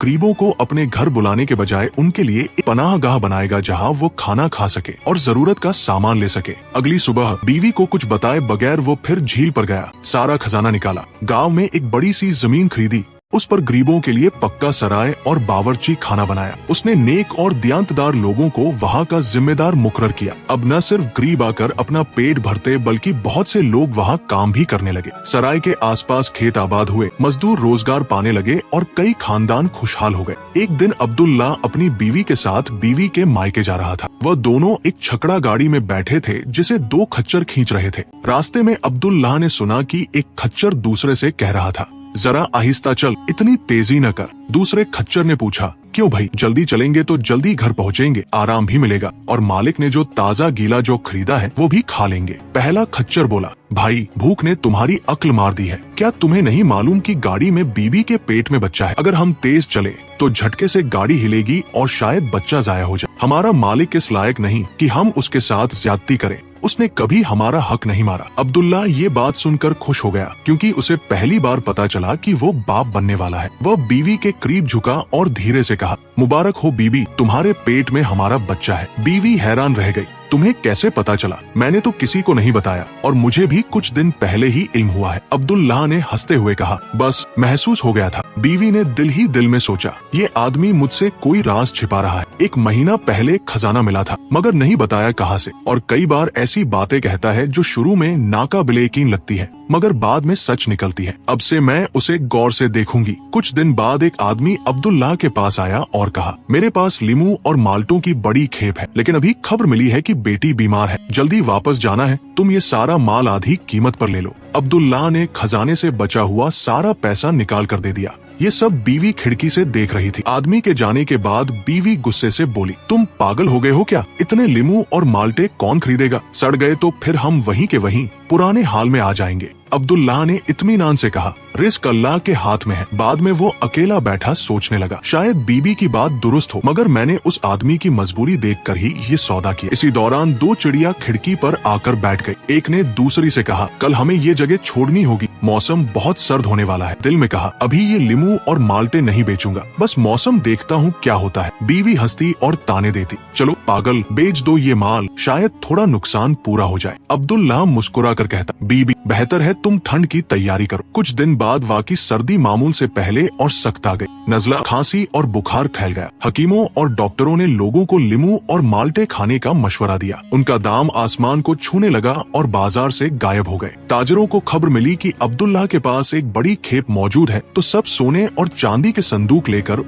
गरीबों को अपने घर बुलाने के बजाय उनके लिए एक पनाहगाह बनाएगा जहां वो खाना खा सके और जरूरत का सामान ले सके। अगली सुबह बीवी को कुछ बताए बगैर वो फिर झील पर गया, सारा खजाना निकाला, गांव में एक बड़ी सी जमीन खरीदी, उस पर गरीबों के लिए पक्का सराय और बावर्ची खाना बनाया। उसने नेक और दियांतदार लोगों को वहाँ का जिम्मेदार मुकर्रर किया। अब न सिर्फ गरीब आकर अपना पेट भरते बल्कि बहुत से लोग वहाँ काम भी करने लगे। सराय के आसपास खेत आबाद हुए, मजदूर रोजगार पाने लगे और कई खानदान खुशहाल हो गए। एक दिन अब्दुल्ला अपनी बीवी के साथ बीवी के मायके जा रहा था। वह दोनों एक छकड़ा गाड़ी में बैठे थे जिसे दो खच्चर खींच रहे थे। रास्ते में अब्दुल्ला ने सुना कि एक खच्चर दूसरे से कह रहा था, जरा आहिस्ता चल, इतनी तेजी न कर। दूसरे खच्चर ने पूछा, क्यों भाई, जल्दी चलेंगे तो जल्दी घर पहुँचेंगे, आराम भी मिलेगा और मालिक ने जो ताजा गीला जो खरीदा है वो भी खा लेंगे। पहला खच्चर बोला, भाई भूख ने तुम्हारी अक्ल मार दी है, क्या तुम्हें नहीं मालूम कि गाड़ी में बीबी के पेट में बच्चा है? अगर हम तेज चले तो झटके से गाड़ी हिलेगी और शायद बच्चा जाया हो जाए। हमारा मालिक इस लायक नहीं कि हम उसके साथ ज्यादती करें, उसने कभी हमारा हक नहीं मारा। अब्दुल्ला ये बात सुनकर खुश हो गया क्योंकि उसे पहली बार पता चला कि वो बाप बनने वाला है। वह बीवी के करीब झुका और धीरे से कहा, मुबारक हो बीबी, तुम्हारे पेट में हमारा बच्चा है। बीवी हैरान रह गई, तुम्हें कैसे पता चला? मैंने तो किसी को नहीं बताया और मुझे भी कुछ दिन पहले ही इल्म हुआ है। अब्दुल्ला ने हंसते हुए कहा, बस महसूस हो गया था। बीवी ने दिल ही दिल में सोचा, ये आदमी मुझसे कोई राज छिपा रहा है। एक महीना पहले खजाना मिला था मगर नहीं बताया कहाँ से, और कई बार ऐसी बातें कहता है जो शुरू में नाकाबिले यकीन लगती है मगर बाद में सच निकलती है। अब से मैं उसे गौर से देखूंगी। कुछ दिन बाद एक आदमी अब्दुल्ला के पास आया और कहा, मेरे पास लीमू और माल्टों की बड़ी खेप है, लेकिन अभी खबर मिली है कि बेटी बीमार है, जल्दी वापस जाना है, तुम ये सारा माल आधी कीमत पर ले लो। अब्दुल्ला ने खजाने से बचा हुआ सारा पैसा निकाल कर दे दिया। ये सब बीवी खिड़की से देख रही थी। आदमी के जाने के बाद बीवी गुस्से से बोली, तुम पागल हो गए हो क्या? इतने लीमू और माल्टे कौन खरीदेगा? सड़ गए तो फिर हम वहीं के वहीं पुराने हाल में आ जाएंगे। अब्दुल्ला ने इत्मीनान से कहा, रिस्क अल्लाह के हाथ में है। बाद में वो अकेला बैठा सोचने लगा, शायद बीबी की बात दुरुस्त हो मगर मैंने उस आदमी की मजबूरी देखकर ही ये सौदा किया। इसी दौरान दो चिड़िया खिड़की पर आकर बैठ गई। एक ने दूसरी से कहा, कल हमें ये जगह छोड़नी होगी, मौसम बहुत सर्द होने वाला है। दिल में कहा, अभी ये लीमू और माल्टे नहीं बेचूंगा, बस मौसम देखता हूँ क्या होता है। बीवी हंसती और ताने देती, चलो पागल, बेच दो ये माल, शायद थोड़ा नुकसान पूरा हो जाए। अब्दुल्ला मुस्कुरा कर कहता, बीबी बेहतर है तुम ठंड की तैयारी करो। कुछ दिन बाद वाकई सर्दी मामूल से पहले और सख्त आ गई। नजला, खांसी और बुखार फैल गया। हकीमों और डॉक्टरों ने लोगों को लीमू और माल्टे खाने का मशवरा दिया। उनका दाम आसमान को छूने लगा और बाजार से गायब हो गए। ताजरों को खबर मिली कि अब्दुल्ला के पास एक बड़ी खेप मौजूद है तो सब सोने और चांदी के संदूक लेकर